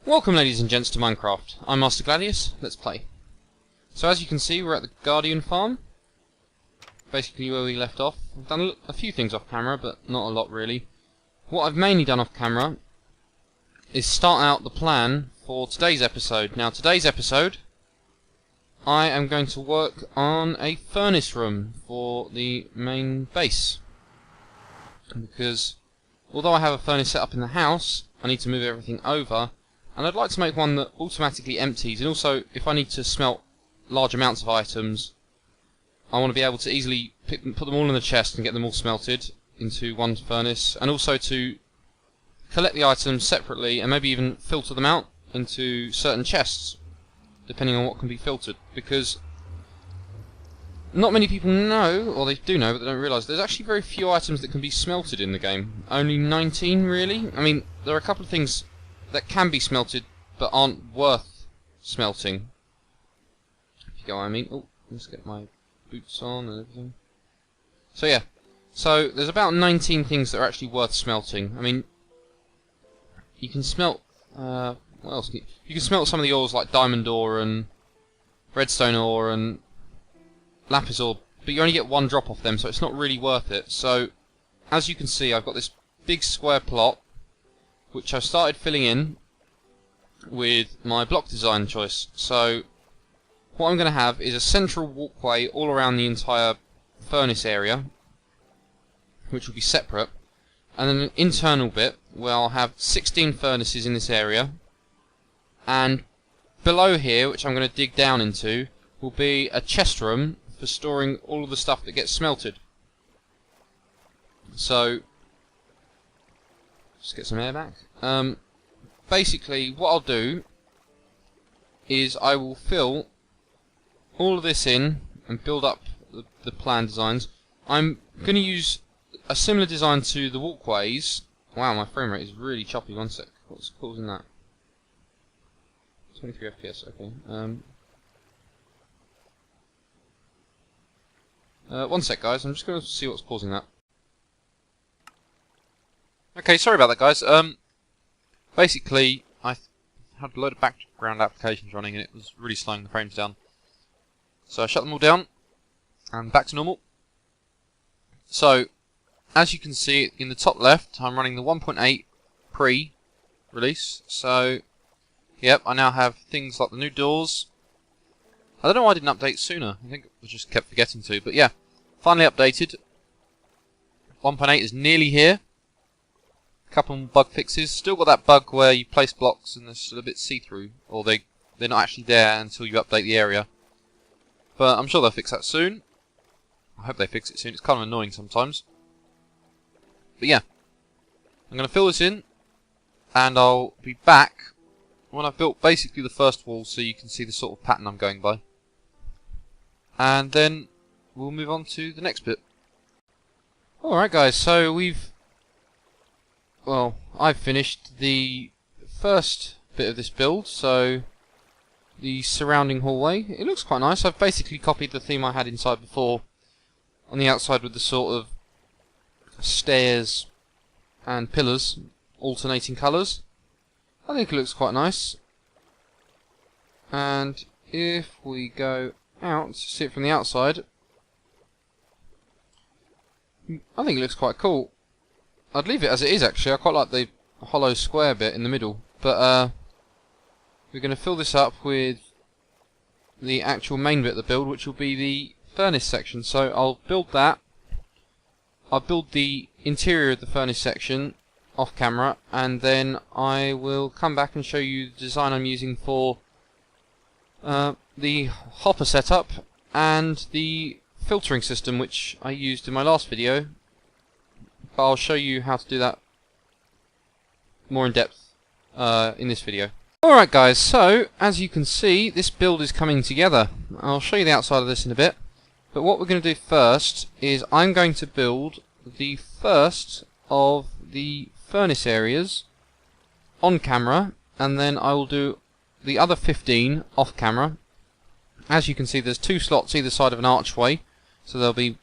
Welcome ladies and gents to Minecraft. I'm Master Gladius, let's play. So as you can see we're at the Guardian farm. Basically where we left off. I've done a few things off camera but not a lot really. What I've mainly done off camera is start out the plan for today's episode. Now today's episode I am going to work on a furnace room for the main base. Because although I have a furnace set up in the house, I need to move everything over. And I'd like to make one that automatically empties, and also if I need to smelt large amounts of items, I want to be able to easily put them all in the chest and get them all smelted into one furnace, and also to collect the items separately and maybe even filter them out into certain chests, depending on what can be filtered, because not many people know, or they do know but they don't realise, there's actually very few items that can be smelted in the game. Only 19 really. I mean, there are a couple of things that can be smelted but aren't worth smelting, if you get what I mean. Oh, let's get my boots on and everything. So yeah, so there's about 19 things that are actually worth smelting. I mean, you can smelt what else? You can smelt some of the ores like diamond ore and redstone ore and lapis ore, but you only get one drop off them, so it's not really worth it. So as you can see, I've got this big square plot which I've started filling in with my block design choice. So what I'm going to have is a central walkway all around the entire furnace area, which will be separate, and then an internal bit where I'll have 16 furnaces in this area, and below here, which I'm going to dig down into, will be a chest room for storing all of the stuff that gets smelted. So just get some air back. Basically, what I'll do is I will fill all of this in and build up the plan designs. I'm going to use a similar design to the walkways. Wow, my frame rate is really choppy. One sec. What's causing that? 23 FPS. Okay. One sec, guys. I'm just going to see what's causing that. Okay, sorry about that, guys. Basically, I had a load of background applications running and it was really slowing the frames down. So I shut them all down and back to normal. So, as you can see in the top left, I'm running the 1.8 pre-release. So, yep, I now have things like the new doors. I don't know why I didn't update sooner. I think I just kept forgetting to. But yeah, finally updated. 1.8 is nearly here. Couple more bug fixes. Still got that bug where you place blocks and they're still a bit see-through, or they're not actually there until you update the area. But I'm sure they'll fix that soon. I hope they fix it soon. It's kind of annoying sometimes. But yeah, I'm going to fill this in, and I'll be back when I've built basically the first wall, so you can see the sort of pattern I'm going by. And then we'll move on to the next bit. Alright guys, so I've finished the first bit of this build, so the surrounding hallway. It looks quite nice. I've basically copied the theme I had inside before on the outside with the sort of stairs and pillars alternating colours. I think it looks quite nice. And if we go out to see it from the outside, I think it looks quite cool. I'd leave it as it is actually. I quite like the hollow square bit in the middle, but we're going to fill this up with the actual main bit of the build, which will be the furnace section. So I'll build that. I'll build the interior of the furnace section off camera, and then I will come back and show you the design I'm using for the hopper setup and the filtering system, which I used in my last video. But I'll show you how to do that more in depth in this video. Alright guys, so as you can see, this build is coming together. I'll show you the outside of this in a bit. But what we're going to do first is I'm going to build the first of the furnace areas on camera, and then I will do the other 15 off camera. As you can see, there's 2 slots either side of an archway, so there'll be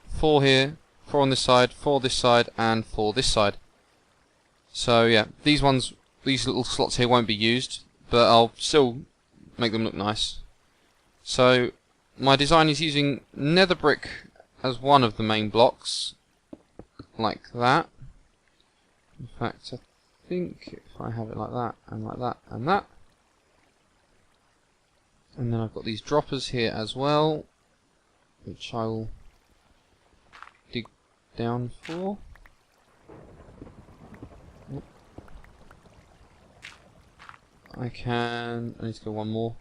4 here, 4 on this side, 4 this side, and 4 this side. So yeah, these ones these little slots here won't be used, but I'll still make them look nice. So my design is using nether brick as one of the main blocks, like that. In fact, I think if I have it like that, and like that, and that. And then I've got these droppers here as well, which I will dig down for. I need to go one more.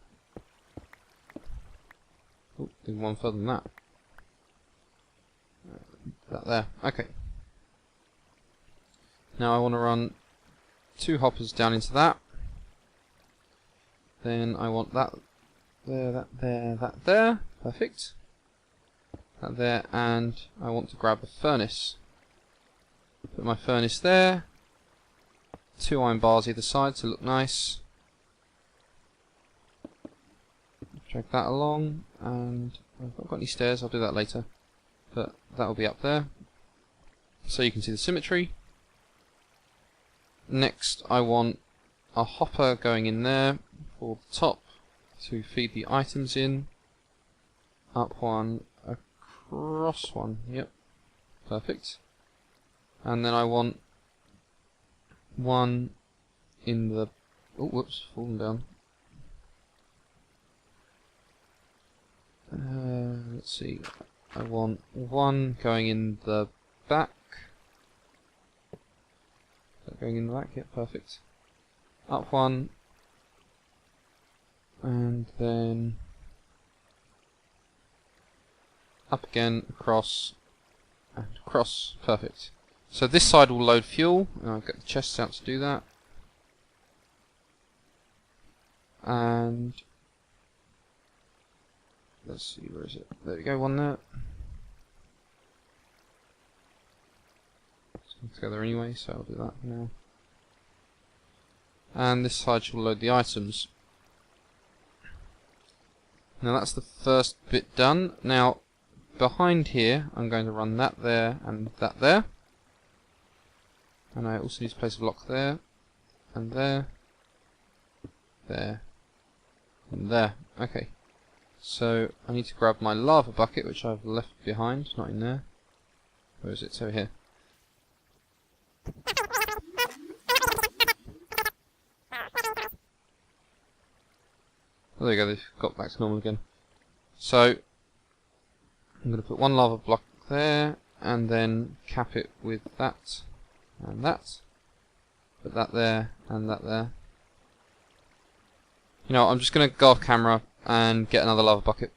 Oh, do one further than that. That there. Okay. Now I want to run 2 hoppers down into that. Then I want that there, that there, that there. Perfect. That there, and I want to grab a furnace. Put my furnace there. 2 iron bars either side to look nice. Drag that along, and I've not got any stairs, I'll do that later. But that will be up there. So you can see the symmetry. Next I want a hopper going in there for the top to feed the items in. Up one, across one, yep, perfect. And then I want one in the... oh, whoops, fallen down. Let's see, I want one going in the back. Is that going in the back? Yeah, perfect. Up one, and then up again, across, and across. Perfect. So this side will load fuel, and I'll get the chests out to do that. And let's see, where is it? There we go, one there. It's come together anyway, so I'll do that now. And this side shall load the items. Now that's the first bit done. Now behind here I'm going to run that there and that there. And I also need to place a block there, and there, there, and there. Okay. So I need to grab my lava bucket, which I've left behind, not in there. Where is it? It's over here. Oh, there you go, they've got back to normal again. So I'm going to put one lava block there, and then cap it with that, and that. Put that there, and that there. You know, I'm just going to go off camera and get another lava bucket.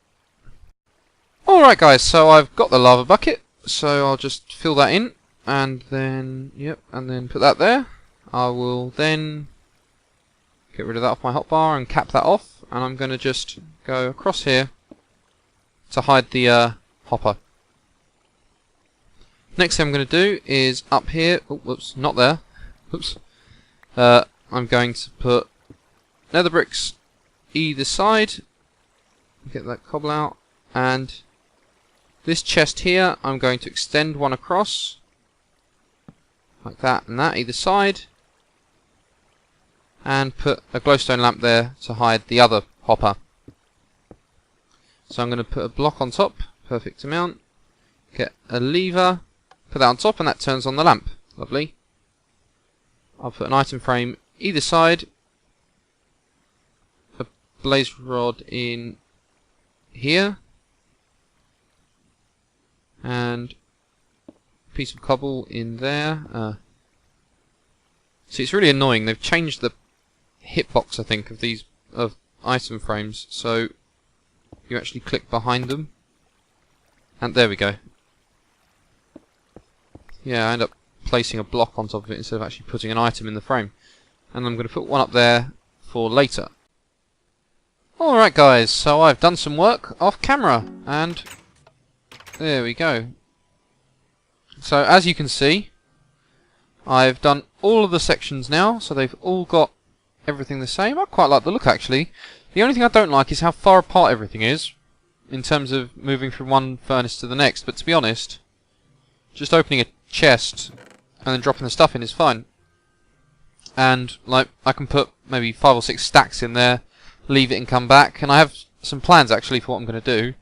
Alright guys, so I've got the lava bucket, so I'll just fill that in, and then, yep, and then put that there. I will then get rid of that off my hotbar and cap that off, and I'm going to just go across here to hide the hopper. Next thing I'm going to do is up here, oh, whoops, not there, whoops, I'm going to put nether bricks either side, get that cobble out, and this chest here I'm going to extend one across, like that and that either side, and put a glowstone lamp there to hide the other hopper. So I'm going to put a block on top, perfect amount, get a lever, put that on top, and that turns on the lamp. Lovely. I'll put an item frame either side, a blaze rod in here, and a piece of cobble in there. See, it's really annoying. They've changed the hitbox, I think, of these item frames, so you actually click behind them, and there we go. Yeah, I end up placing a block on top of it instead of actually putting an item in the frame. And I'm going to put one up there for later. Alright guys, so I've done some work off camera, and there we go. So as you can see, I've done all of the sections now, so they've all got everything the same. I quite like the look actually. The only thing I don't like is how far apart everything is, in terms of moving from one furnace to the next, but to be honest, just opening a chest and then dropping the stuff in is fine. and like I can put maybe 5 or 6 stacks in there, leave it and come back, and I have some plans actually for what I'm going to do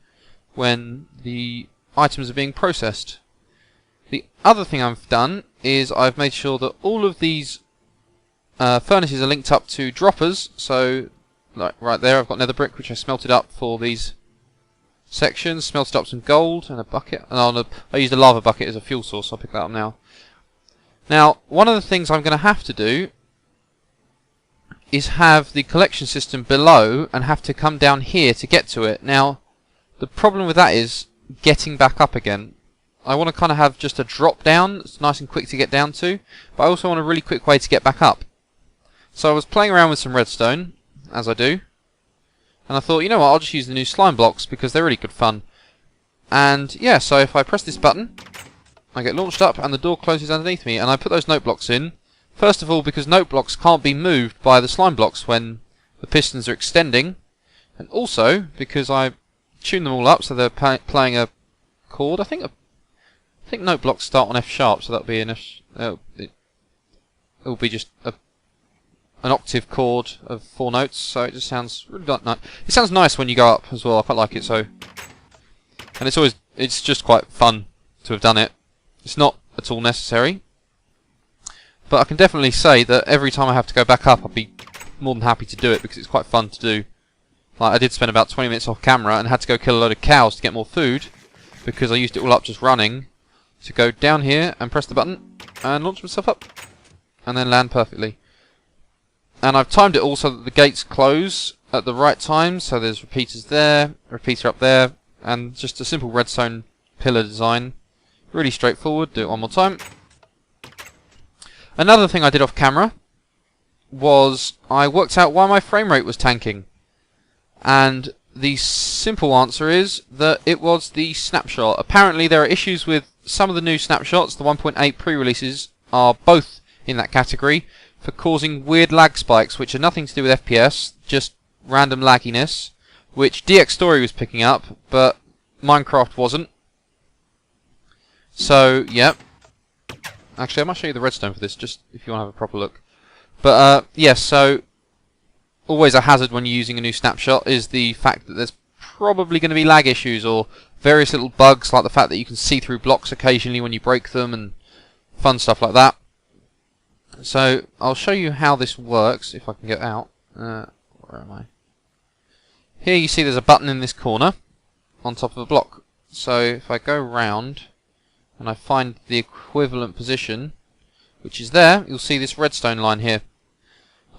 when the items are being processed. The other thing I've done is I've made sure that all of these furnaces are linked up to droppers, so like right there I've got nether brick which I smelted up for these sections, smelted up some gold and a bucket, and I used a lava bucket as a fuel source, so I'll pick that up now. Now, one of the things I'm going to have to do is have the collection system below and have to come down here to get to it. Now, the problem with that is getting back up again. I want to kind of have just a drop down, it's nice and quick to get down to, but I also want a really quick way to get back up. So I was playing around with some redstone, as I do, and I thought, you know what, I'll just use the new slime blocks because they're really good fun. And yeah, so if I press this button, I get launched up and the door closes underneath me, and I put those note blocks in. First of all, because note blocks can't be moved by the slime blocks when the pistons are extending, and also because I tuned them all up so they're playing a chord. I think note blocks start on F sharp, so that'll be an it'll be just an octave chord of 4 notes. So it just sounds really nice. It sounds nice when you go up as well. I quite like it. So, and it's just quite fun to have done it. It's not at all necessary, but I can definitely say that every time I have to go back up, I'll be more than happy to do it because it's quite fun to do. Like I did spend about 20 minutes off camera and had to go kill a load of cows to get more food because I used it all up just running to go down here and press the button and launch myself up and then land perfectly. And I've timed it all so that the gates close at the right time, so there's repeaters there, repeater up there, and just a simple redstone pillar design. Really straightforward. Do it one more time. Another thing I did off camera was I worked out why my frame rate was tanking. And the simple answer is that it was the snapshot. Apparently there are issues with some of the new snapshots. The 1.8 pre-releases are both in that category for causing weird lag spikes, which are nothing to do with FPS, just random lagginess, which DX Story was picking up, but Minecraft wasn't. So, yeah. Actually, I might show you the redstone for this, just if you want to have a proper look. But, yes, so always a hazard when you're using a new snapshot is the fact that there's probably going to be lag issues or various little bugs, like the fact that you can see through blocks occasionally when you break them and fun stuff like that. So, I'll show you how this works, if I can get out. Where am I? Here you see there's a button in this corner on top of a block. So, if I go round and I find the equivalent position, which is there, you'll see this redstone line here.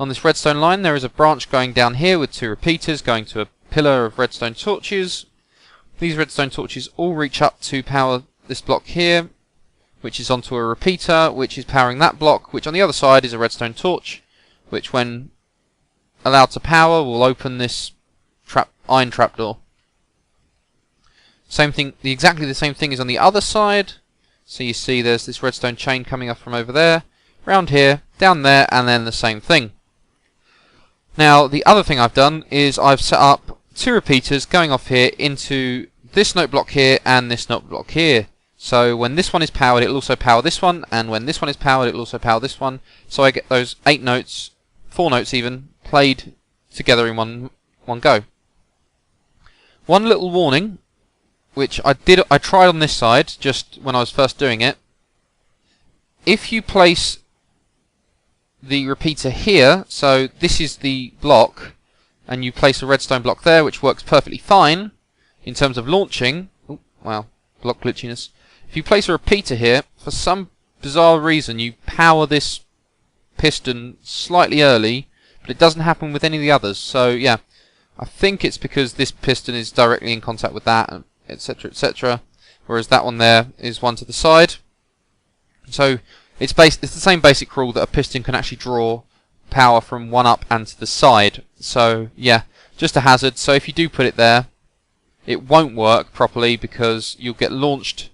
On this redstone line there is a branch going down here with 2 repeaters going to a pillar of redstone torches. These redstone torches all reach up to power this block here, which is onto a repeater, which is powering that block, which on the other side is a redstone torch, which when allowed to power will open this iron trapdoor. Same thing, exactly the same thing is on the other side. So you see there's this redstone chain coming up from over there, round here, down there, and then the same thing. Now, the other thing I've done is I've set up 2 repeaters going off here into this note block here and this note block here. So when this one is powered, it'll also power this one, and when this one is powered, it'll also power this one. So I get those 8 notes, 4 notes even, played together in one go. One little warning, which I tried on this side just when I was first doing it. If you place the repeater here, so this is the block, and you place a redstone block there, which works perfectly fine in terms of launching. Oh, wow, block glitchiness. If you place a repeater here, for some bizarre reason you power this piston slightly early, but it doesn't happen with any of the others. So yeah, I think it's because this piston is directly in contact with that, etc, etc, whereas that one there is one to the side. So it's the same basic rule that a piston can actually draw power from one up and to the side. So yeah, just a hazard. So if you do put it there, it won't work properly because you'll get launched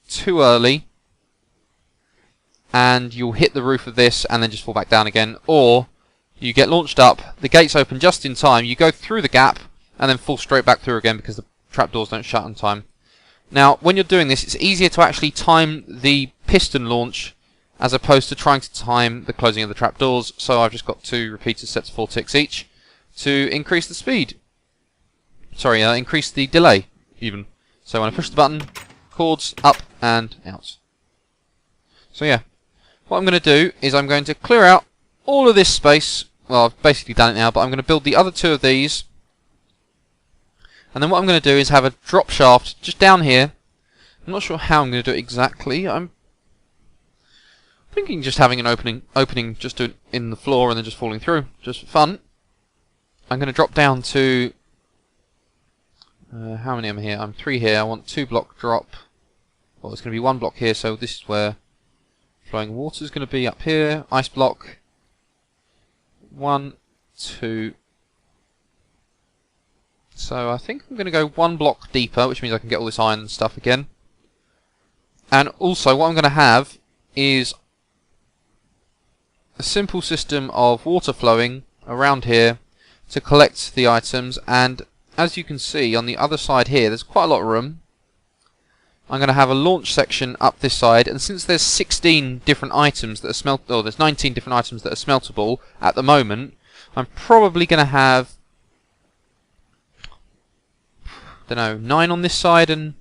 too early and you'll hit the roof of this and then just fall back down again, or you get launched up, the gates open just in time, you go through the gap and then fall straight back through again because the trapdoors don't shut on time. Now when you're doing this, it's easier to actually time the piston launch as opposed to trying to time the closing of the trapdoors. So I've just got 2 repeaters set to 4 ticks each to increase the speed. Sorry, increase the delay even. So when I push the button, chords up and out. So yeah, what I'm going to do is I'm going to clear out all of this space. Well, I've basically done it now, but I'm going to build the other 2 of these. And then what I'm going to do is have a drop shaft just down here. I'm not sure how I'm going to do it exactly. I'm thinking just having an opening just in the floor and then just falling through, just for fun. I'm going to drop down to how many am I here? I'm 3 here. I want 2 block drop. Well, it's going to be 1 block here, so this is where flowing water is going to be up here. Ice block. 1, 2. So I think I'm going to go 1 block deeper, which means I can get all this iron and stuff again. And also what I'm going to have is a simple system of water flowing around here to collect the items, and as you can see on the other side here there's quite a lot of room. I'm going to have a launch section up this side, and since there's 16 different items that are there's 19 different items that are smeltable at the moment, I'm probably going to have, don't know, 9 on this side and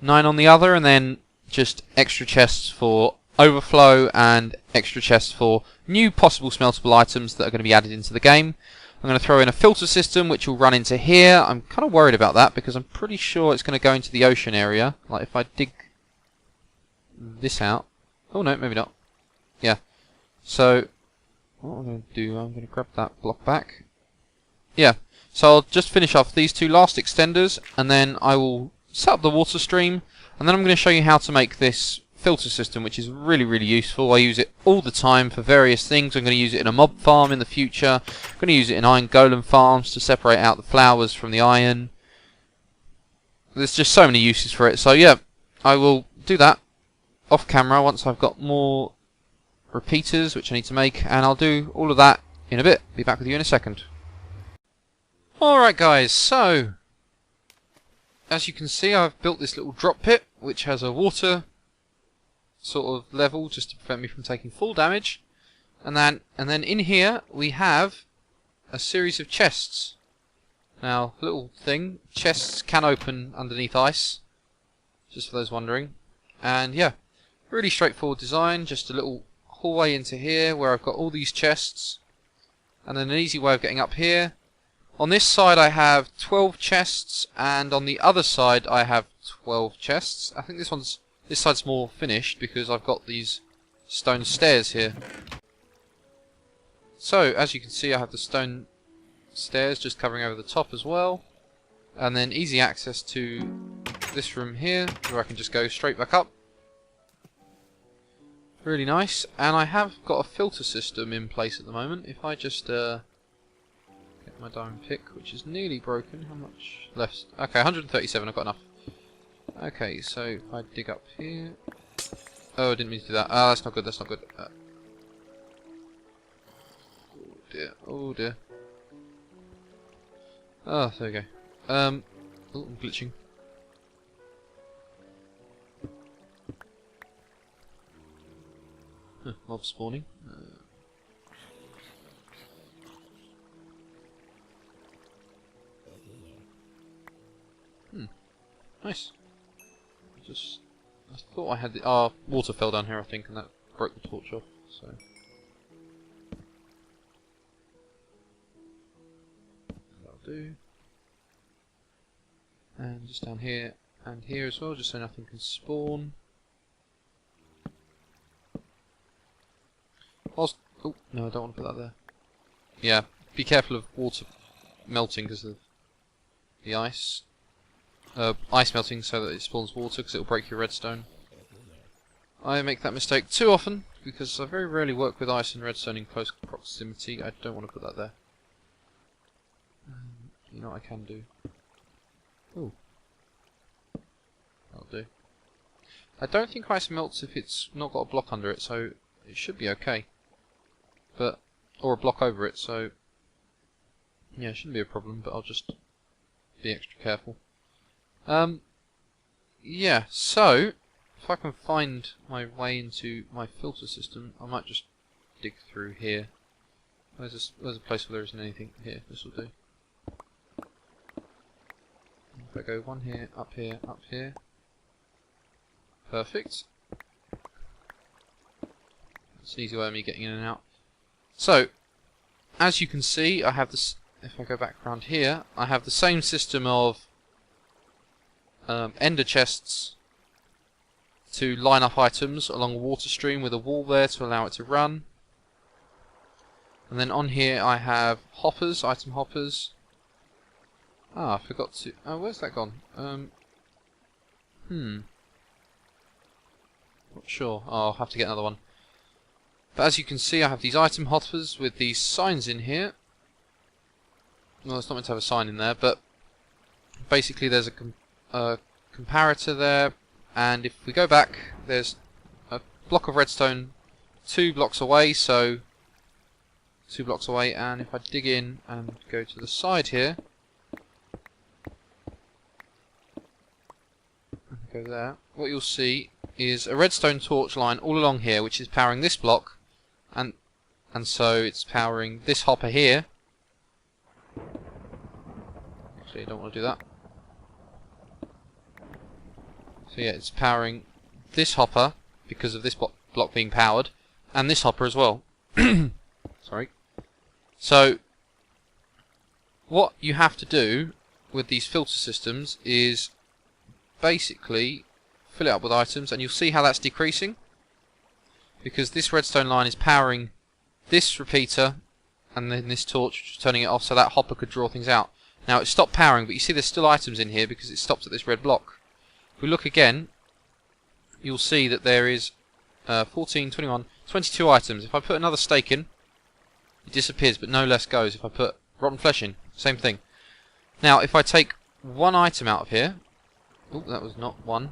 9 on the other, and then just extra chests for overflow and extra chests for new possible smeltable items that are going to be added into the game. I'm going to throw in a filter system which will run into here. I'm kind of worried about that because I'm pretty sure it's going to go into the ocean area. Like if I dig this out. Oh no, maybe not. Yeah. So what I'm going to do, I'm going to grab that block back. Yeah. So I'll just finish off these 2 last extenders and then I will set up the water stream, and then I'm going to show you how to make this filter system, which is really, really useful. I use it all the time for various things. I'm going to use it in a mob farm in the future. I'm going to use it in iron golem farms to separate out the flowers from the iron. There's just so many uses for it. So yeah, I will do that off camera once I've got more repeaters which I need to make, and I'll do all of that in a bit. Be back with you in a second. Alright guys, so as you can see I've built this little drop pit which has a water sort of level just to prevent me from taking full damage, and then in here we have a series of chests. Now, little thing, chests can open underneath ice, just for those wondering, and yeah, really straightforward design, just a little hallway into here where I've got all these chests, and then an easy way of getting up here. On this side I have 12 chests, and on the other side I have 12 chests. I think this side's more finished because I've got these stone stairs here. So, as you can see, I have the stone stairs just covering over the top as well. And then easy access to this room here, where I can just go straight back up. Really nice. And I have got a filter system in place at the moment. If I just get my diamond pick, which is nearly broken. How much left? Okay, 137, I've got enough. Okay, so if I dig up here... Oh, I didn't mean to do that. Ah, that's not good, that's not good. Oh dear, oh dear. Oh, there we go. Oh, I'm glitching. Huh, mob spawning. Nice. I thought I had the water fell down here, I think, and that broke the torch off. So that'll do. And just down here and here as well, just so nothing can spawn. Oh no, I don't want to put that there. Yeah, be careful of water melting because of the ice. Ice melting so that it spawns water because it will break your redstone. I make that mistake too often because I very rarely work with ice and redstone in close proximity. I don't want to put that there. You know what I can do? Ooh. That'll do. I don't think ice melts if it's not got a block under it, so it should be okay. But or a block over it, so yeah, it shouldn't be a problem, but I'll just be extra careful. Yeah, so if I can find my way into my filter system, I might just dig through here. Where's a place where there isn't anything here? This will do. If I go one here, up here, up here. Perfect. That's an easy way of me getting in and out. So, as you can see, I have this. If I go back around here, I have the same system of ender chests to line up items along a water stream with a wall there to allow it to run. And then on here I have hoppers, item hoppers. Ah, I forgot to... Oh, where's that gone? Not sure. Oh, I'll have to get another one. But as you can see, I have these item hoppers with these signs in here. Well, it's not meant to have a sign in there, but basically there's a comparator there, and if we go back, there's a block of redstone 2 blocks away, so 2 blocks away, and if I dig in and go to the side here, go there, what you'll see is a redstone torch line all along here, which is powering this block, and so it's powering this hopper here. Actually, I don't want to do that. So yeah, it's powering this hopper because of this block being powered, and this hopper as well. Sorry. So what you have to do with these filter systems is basically fill it up with items, and you'll see how that's decreasing because this redstone line is powering this repeater and then this torch, which is turning it off so that hopper could draw things out. Now it stopped powering, but you see there's still items in here because it stopped at this red block. If we look again, you'll see that there is 14, 21, 22 items. If I put another steak in, it disappears, but no less goes. If I put rotten flesh in, same thing. Now if I take one item out of here, oh, that was not one,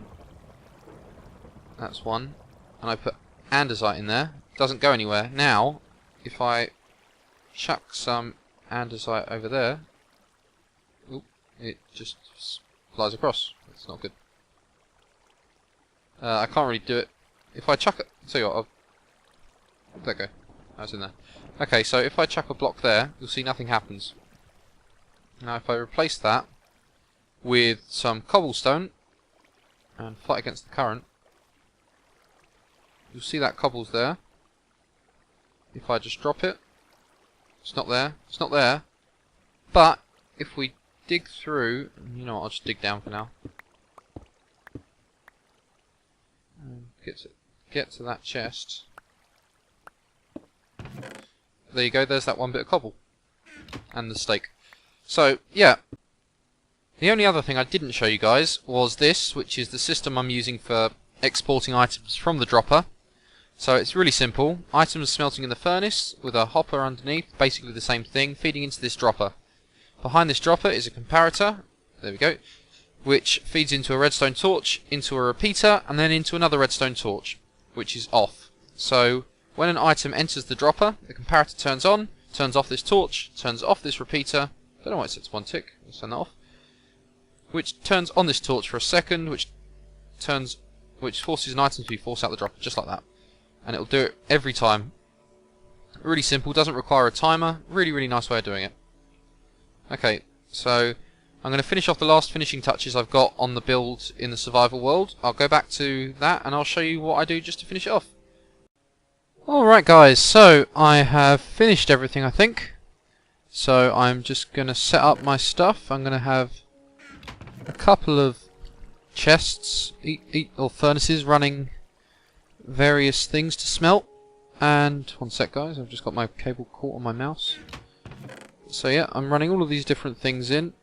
that's one, and I put andesite in there, it doesn't go anywhere. Now if I chuck some andesite over there, oh, it just flies across. That's not good. I can't really do it. If I chuck it, tell you what, there we go. That's in there. Okay, so if I chuck a block there, you'll see nothing happens. Now if I replace that with some cobblestone and fight against the current, you'll see that cobble's there. If I just drop it, it's not there. It's not there. But if we dig through, you know what, I'll just dig down for now. And get to that chest. There you go, there's that one bit of cobble. And the steak. So, yeah. The only other thing I didn't show you guys was this, which is the system I'm using for exporting items from the dropper. So it's really simple. Items smelting in the furnace with a hopper underneath, basically the same thing, feeding into this dropper. Behind this dropper is a comparator, there we go, which feeds into a redstone torch, into a repeater, and then into another redstone torch, which is off. So when an item enters the dropper, the comparator turns on, turns off this torch, turns off this repeater, don't know why it sets one tick, let's turn that off, which turns on this torch for a second, which forces an item to be forced out the dropper, just like that. And it'll do it every time. Really simple, doesn't require a timer, really nice way of doing it. Okay, so I'm going to finish off the last finishing touches I've got on the build in the survival world. I'll go back to that and I'll show you what I do just to finish it off. Alright guys, so I have finished everything I think. So I'm just going to set up my stuff. I'm going to have a couple of chests or furnaces running various things to smelt. And one sec guys, I've just got my cable caught on my mouse. So yeah, I'm running all of these different things in.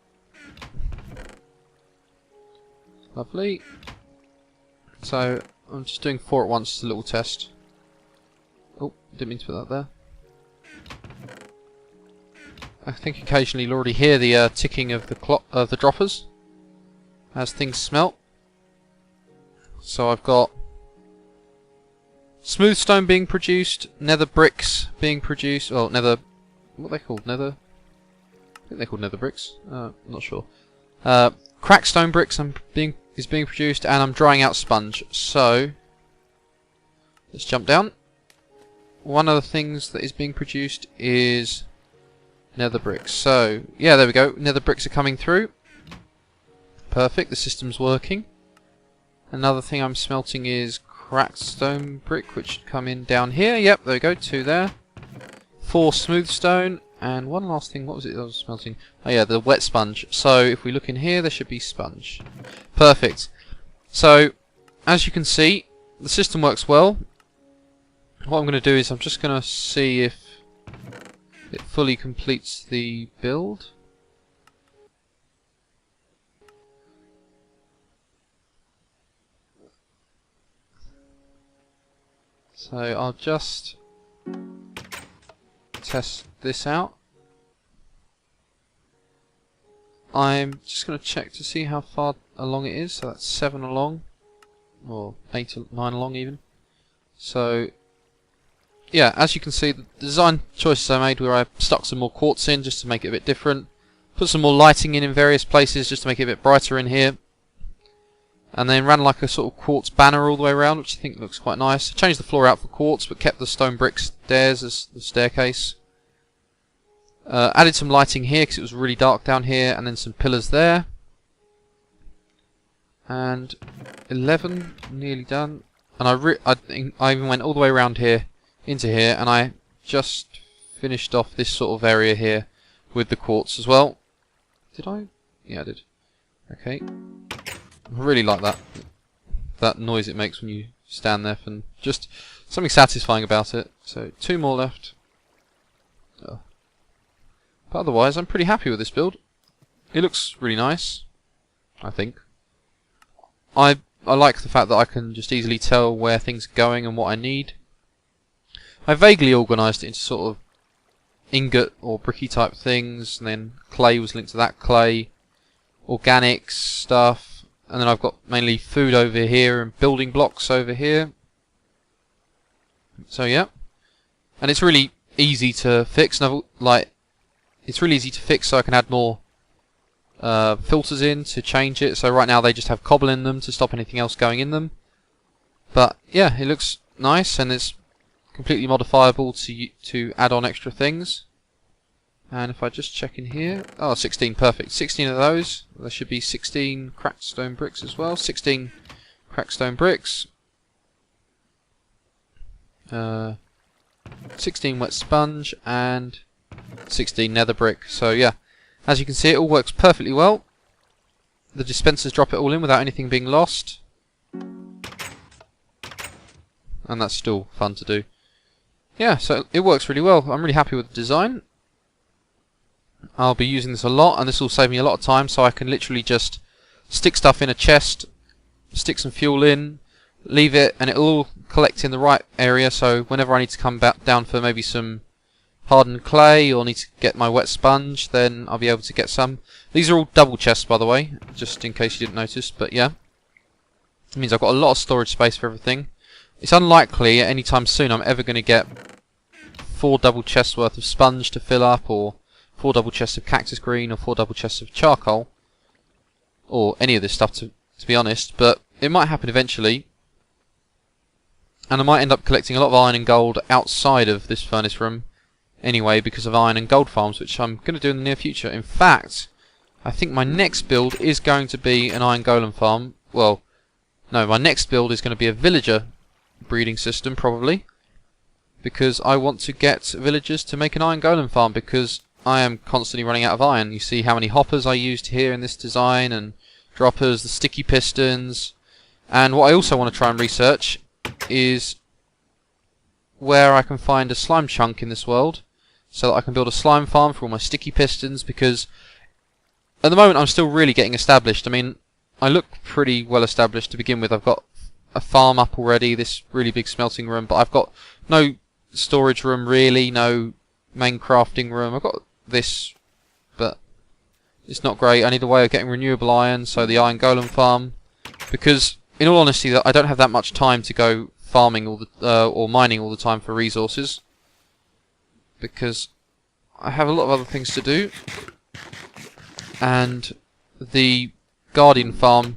Lovely. So I'm just doing 4 at once, as a little test. Oh, didn't mean to put that there. I think occasionally you'll already hear the ticking of the droppers as things smelt. So I've got smooth stone being produced, nether bricks being produced. Well, nether. What are they called? Nether. I think they're called nether bricks. I'm not sure. Crackstone bricks being is being produced, and I'm drying out sponge. So let's jump down. One of the things that is being produced is nether bricks. So yeah, there we go. Nether bricks are coming through. Perfect. The system's working. Another thing I'm smelting is cracked stone brick, which should come in down here. Yep, there we go. 2 there. 4 smooth stone. And one last thing, what was it that I was smelting? Oh yeah, the wet sponge. So if we look in here, there should be sponge. Perfect. So, as you can see, the system works well. What I'm going to do is I'm just going to see if it fully completes the build. So I'll just test this out. I'm just going to check to see how far along it is. So that's 7 along, or 8 or 9 along even. So yeah, as you can see, the design choices I made where I stuck some more quartz in just to make it a bit different, put some more lighting in various places just to make it a bit brighter in here, and then ran like a sort of quartz banner all the way around, which I think looks quite nice. I changed the floor out for quartz, but kept the stone brick stairs as the staircase. Added some lighting here because it was really dark down here, and then some pillars there. And 11, nearly done. And I even went all the way around here, into here, and I just finished off this sort of area here with the quartz as well. Did I? Yeah, I did. Okay. I really like that noise it makes when you stand there, and just something satisfying about it. So 2 more left. Oh. But otherwise, I'm pretty happy with this build. It looks really nice, I think. I like the fact that I can just easily tell where things are going and what I need. I vaguely organised it into sort of ingot or bricky type things, and then clay was linked to that clay, organics stuff, and then I've got mainly food over here and building blocks over here. So yeah, and it's really easy to fix. And it's really easy to fix, so I can add more filters in to change it. So right now they just have cobble in them to stop anything else going in them. But yeah, it looks nice, and it's completely modifiable to add on extra things. And if I just check in here, oh, 16, perfect. 16 of those. There should be 16 cracked stone bricks as well. 16 cracked stone bricks. 16 wet sponge and 16 nether brick. So yeah, as you can see, it all works perfectly well. The dispensers drop it all in without anything being lost. And that's still fun to do. Yeah, so it works really well. I'm really happy with the design. I'll be using this a lot, and this will save me a lot of time, so I can literally just stick stuff in a chest, stick some fuel in, leave it, and it'll all collect in the right area. So whenever I need to come back down for maybe some hardened clay or need to get my wet sponge, then I'll be able to get some. These are all double chests, by the way, just in case you didn't notice. But yeah, it means I've got a lot of storage space for everything. It's unlikely at any time soon I'm ever going to get 4 double chests worth of sponge to fill up, or 4 double chests of cactus green, or 4 double chests of charcoal, or any of this stuff to be honest, but it might happen eventually, and I might end up collecting a lot of iron and gold outside of this furnace room anyway because of iron and gold farms, which I'm going to do in the near future. In fact, I think my next build is going to be an iron golem farm. Well, no, my next build is going to be a villager breeding system, probably, because I want to get villagers to make an iron golem farm, because I am constantly running out of iron. You see how many hoppers I used here in this design, and droppers, the sticky pistons. And what I also want to try and research is where I can find a slime chunk in this world, so that I can build a slime farm for all my sticky pistons, because at the moment I'm still really getting established. I mean, I look pretty well established to begin with. I've got a farm up already, this really big smelting room, but I've got no storage room really, no main crafting room. I've got this, but it's not great. I need a way of getting renewable iron, so the iron golem farm, because in all honesty I don't have that much time to go farming all the or mining all the time for resources, because I have a lot of other things to do, and the Guardian farm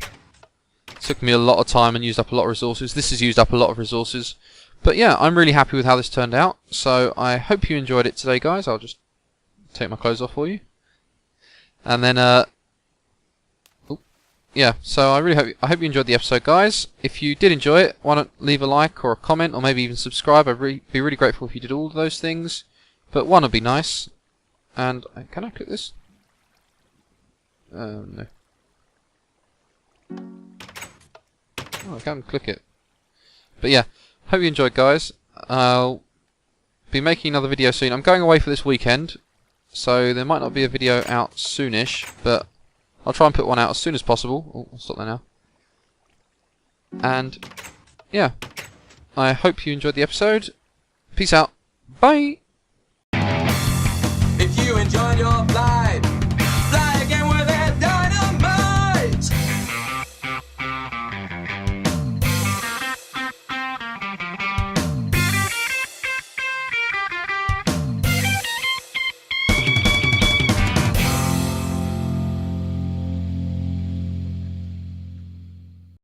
Took me a lot of time and used up a lot of resources. This has used up a lot of resources. But yeah, I'm really happy with how this turned out. So I hope you enjoyed it today, guys. I'll just take my clothes off for you. And then, yeah, so I hope you enjoyed the episode, guys. If you did enjoy it, why not leave a like or a comment or maybe even subscribe. I'd be really grateful if you did all of those things. But one would be nice. And can I click this? No. Oh, I can't click it. But yeah, hope you enjoyed, guys. I'll be making another video soon. I'm going away for this weekend, so there might not be a video out soonish, but I'll try and put one out as soon as possible. Oh, I'll stop there now. And yeah, I hope you enjoyed the episode. Peace out. Bye. If you enjoyed your